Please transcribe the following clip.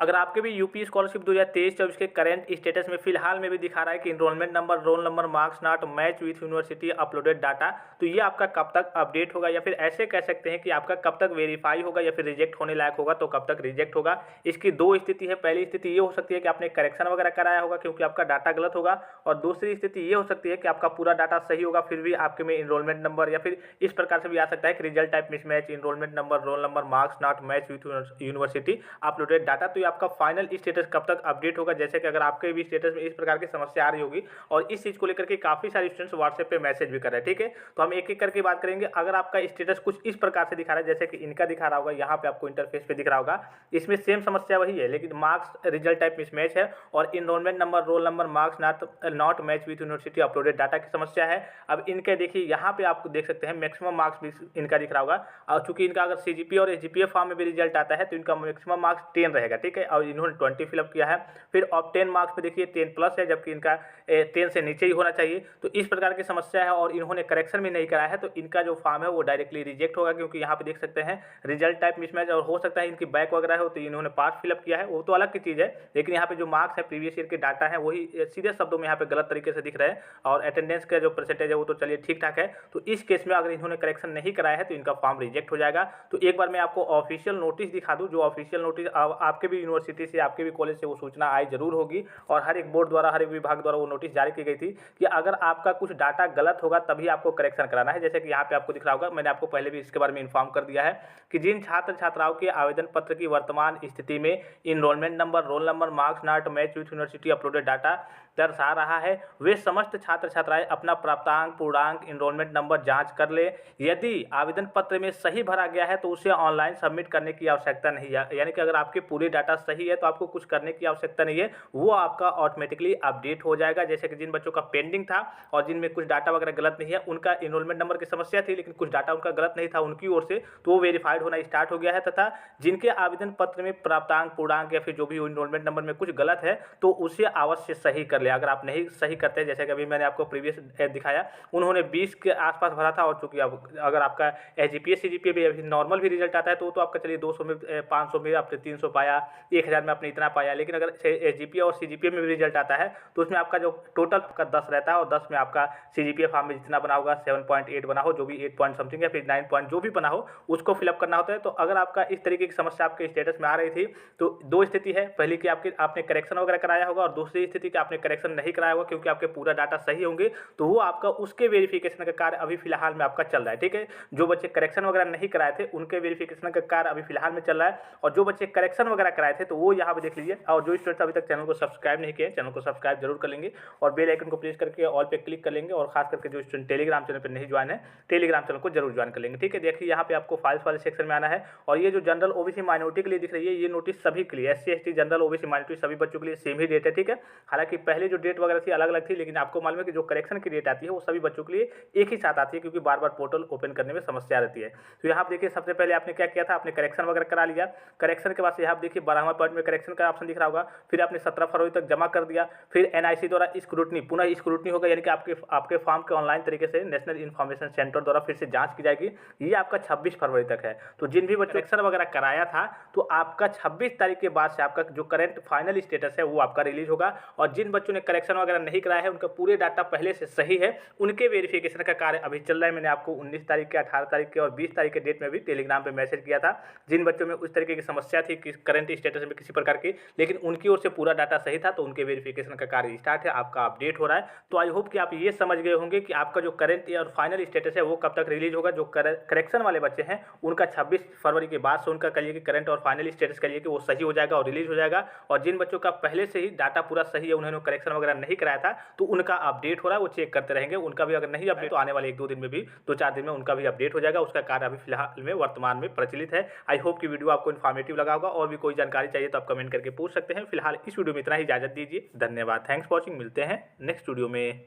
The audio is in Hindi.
अगर आपके भी यूपी स्कॉलरशिप 2023-24 के करंट स्टेटस में फिलहाल में भी दिखा रहा है कि enrolment number, roll number, marks not match with university uploaded data, तो ये आपका कब तक अपडेट होगा, या फिर ऐसे कह सकते हैं कि आपका कब तक वेरीफाई होगा या फिर रिजेक्ट होने लायक होगा, तो कब तक रिजेक्ट होगा। इसकी दो स्थिति है। पहली स्थिति ये हो सकती है कि आपने करेक्शन वगैरह कराया होगा क्योंकि आपका डाटा गलत होगा, और दूसरी स्थिति ये हो सकती है कि आपका पूरा डाटा सही होगा फिर भी आपके में इनरोलमेंट नंबर, या फिर इस प्रकार से भी आ सकता है कि result type mismatch, enrollment number, roll number, marks not match with university uploaded data. तो ये आपका फाइनल स्टेटस कब तक अपडेट होगा। जैसे कि अगर आपके भी स्टेटस में इस प्रकार की समस्या आ रही होगी और इस चीज को लेकर के काफी सारे स्टूडेंट्स व्हाट्सएप पे मैसेज भी कर रहे हैं, ठीक है, तो हम एक एक करके बात करेंगे। अगर आपका स्टेटस कुछ इस प्रकार से दिखा रहा है जैसे कि इनका दिखा रहा होगा, यहाँ पे आपको इंटरफेस पे दिख रहा होगा, इसमें सेम समस्या वही है, लेकिन मार्क्स रिजल्ट टाइप मिसमैच है और enrollment number, roll number, marks not match with university uploaded data की समस्या है। अब इनके देखिए यहाँ पे आप देख सकते हैं मैक्सिमम मार्क्स भी इनका दिख रहा होगा, और चूंकि इनका अगर सीजीपीए और एसजीपीए फॉर्म में भी रिजल्ट आता है तो इनका मैक्सिमम मार्क्स 10 रहेगा, ठीक है, और इन्होंने 20 फिलअप किया है। फिर ऑब्टेन मार्क्स पे देखिए 10 प्लस है, जबकि इनका 10 से नीचे ही होना चाहिए। तो इस प्रकार की समस्या है और इन्होंने करेक्शन भी नहीं कराया है, तो इनका जो फॉर्म है वो डायरेक्टली रिजेक्ट होगा, क्योंकि यहाँ पे देख सकते हैं रिजल्ट टाइप मिसमैच, और हो सकता है इनकी बैक वगैरह हो तो इन्होंने पास फिलअप किया है, वो तो अलग की चीज़ है, लेकिन यहाँ पे जो मार्क्स है प्रीवियस ईयर के डाटा है वही सीधे शब्दों में यहाँ पे गलत तरीके से दिख रहे हैं, और अटेंडेंस का जो परसेंटेज है वो तो चलिए ठीक ठाक है। तो इस केस में अगर इन्होंने करेक्शन नहीं कराया है तो इनका फॉर्म रिजेक्ट हो जाएगा। तो एक बार मैं आपको ऑफिशियल नोटिस दिखा दूँ, जो ऑफिशियल नोटिस आपके भी यूनिवर्सिटी से, आपके भी कॉलेज से वो सूचना आई जरूर होगी, और हर एक बोर्ड द्वारा, हर एक विभाग द्वारा वो नोटिस जारी की गई थी कि अगर आपका कुछ डाटा गलत होगा तभी आपको करेक्शन कराना है। जैसे कि यहाँ पे आपको दिख रहा होगा, मैंने आपको पहले भी इसके बारे में इन्फॉर्म कर दिया है कि जिन छात्र छात्राओं के आवेदन पत्र की वर्तमान स्थिति में enrollment number, roll number, marks not match with university uploaded data दर्शा रहा है, वे समस्त छात्र छात्राएं अपना प्राप्तांक, पूर्णांक, इनरोलमेंट नंबर जांच कर ले। यदि आवेदन पत्र में सही भरा गया है तो उसे ऑनलाइन सबमिट करने की आवश्यकता नहीं है, यानी कि अगर आपके पूरे डाटा सही है तो आपको कुछ करने की आवश्यकता नहीं है, वो आपका ऑटोमेटिकली अपडेट हो जाएगा। जैसे कि जिन बच्चों का पेंडिंग था और जिनमें कुछ डाटा वगैरह गलत नहीं है, उनका इनरोलमेंट नंबर की समस्या थी लेकिन कुछ डाटा उनका गलत नहीं था उनकी ओर से, तो वो वेरीफाइड होना स्टार्ट हो गया है। तथा जिनके आवेदन पत्र में प्राप्तांक, पूर्णांक या फिर जो भी इनरोलमेंट नंबर में कुछ गलत है तो उसे अवश्य सही कर ले। अगर आप नहीं सही करते हैं, जैसे कि अभी मैंने आपको प्रीवियस दिखाया, उन्होंने 20 के आसपास भरा था, और चूंकि अब अगर आपका एसजीपीए सीजीपीए भी अभी नॉर्मल भी रिजल्ट आता है तो आपका चलिए 200 में 500 में आपने 300 पाया, 1000 में आपने इतना पाया, लेकिन अगर एसजीपीए और सीजीपीए में भी रिजल्ट आता है तो उसमें आपका जो टोटल का 10 रहता है, और 10 में आपका सीजीपीए फॉर्म में जितना बना होगा 7.8 बना हो, जो भी 8 पॉइंट समथिंग या फिर 9 पॉइंट जो भी बना हो उसको फिलअप करना होता है। तो अगर आपका इस तरीके की समस्या आपके स्टेटस में आ रही थी तो दो स्थिति है, पहली कि आपने करेक्शन वगैरह कराया होगा, और दूसरी स्थिति कि आपने करेक्शन नहीं कराया होगा क्योंकि आपके पूरा डाटा सही होंगे, तो वो आपका उसके वेरिफिकेशन का कार्य अभी फिलहाल में आपका चल रहा है, ठीक है। जो बच्चे करेक्शन वगैरह नहीं कराए थे उनके वेरिफिकेशन का कार्य अभी फिलहाल में चल रहा है, और जो बच्चे करेक्शन वगैरह कराए थे तो वो यहाँ पे देख लीजिए। और जो स्टूडेंट्स अभी तक चैनल को सब्सक्राइब नहीं किए, चैनल को सब्सक्राइब जरूर कर लेंगे और बेल आइकन को प्रेस करके ऑल पे क्लिक कर लेंगे, और खास करके जो स्टूडेंट टेलीग्राम चैनल पर नहीं ज्वाइन है, टेलीग्राम चैनल को जरूर ज्वाइन कर लेंगे, ठीक है। देखिए यहाँ पे आपको फाइल्स वाले सेक्शन में आना है, और ये जो जनरल ओबीसी माइनॉरिटी के लिए दिख रही है ये नोटिस सभी के लिए, SC ST, general OBC minority सभी बच्चों के लिए सेम ही डेट है, ठीक है। हालांकि पहले जो डेट वगैरह थी अलग अलग थी, लेकिन आपको मालूम है कि जो करेक्शन की डेट आती है वो सभी बच्चों के लिए एक ही साथ आती है, क्योंकि बार बार पोर्टल ओपन करने में समस्या रहती है। तो यहाँ देखिए सबसे पहले आपने क्या किया था, आपने करेक्शन वगैरह करा लिया। करेक्शन के बाद से यहाँ देखिए 12वां पॉइंट में करेक्शन का ऑप्शन दिख रहा होगा, फिर आपने 17 फरवरी तक जमा कर दिया। फिर एनआईसी द्वारा स्क्रूटनी, पुनः स्क्रूटनी होगा, यानी कि आपके फॉर्म के ऑनलाइन तरीके से नेशनल इन्फॉर्मेशन सेंटर द्वारा फिर से जांच की जाएगी। ये आपका 26 फरवरी तक है। तो जिन भी बच्चों करेक्शन वगैरह कराया था तो आपका 26 तारीख के बाद से आपका जो करंट फाइनल स्टेटस है वो आपका रिलीज होगा, और जिन बच्चों ने करेक्शन वगैरह नहीं कराया है उनका पूरे डाटा पहले से सही है, उनके वेरिफिकेशन का कार्य अभी चल रहा है। मैंने आपको 19 तारीख के, 18 तारीख के और 20 तारीख के डेट में भी टेलीग्राम पे मैसेज किया था। जिन बच्चों में उस तरीके की समस्या थी कि करंट स्टेटस में किसी प्रकार की, लेकिन उनकी ओर से पूरा डाटा सही था, तो उनके वेरिफिकेशन का कार्य स्टार्ट है, आपका अपडेट हो रहा है। तो आई होप कि आप ये समझ गए होंगे कि आपका जो करंट और फाइनल स्टेटस है वो कब तक रिलीज होगा। जो करेक्शन वाले बच्चे हैं उनका 26 फरवरी के बाद से उनका कहिए कि करंट और फाइनल स्टेटस कहिए कि वो सही हो जाएगा और रिलीज हो जाएगा, और जिन बच्चों का पहले से ही डाटा पूरा सही है, उन्होंने करेक्शन वगैरह नहीं कराया था, तो उनका अपडेट हो रहा है, वो चेक करते रहेंगे। उनका भी अगर नहीं अपडेट तो आने वाले 1-2 दिन में भी, 2-4 दिन में उनका भी अपडेट हो जाएगा। उसका कार्य अभी फिलहाल में वर्तमान में प्रचलित है। आई होप कि वीडियो आपको इन्फॉर्मेटिव लगा होगा, और भी कोई जानकारी चाहिए तो आप कमेंट करके पूछ सकते हैं। फिलहाल इस वीडियो में इतना ही, इजाजत दीजिए, धन्यवाद, थैंक्स फॉर वॉचिंग, मिलते हैं नेक्स्ट वीडियो में।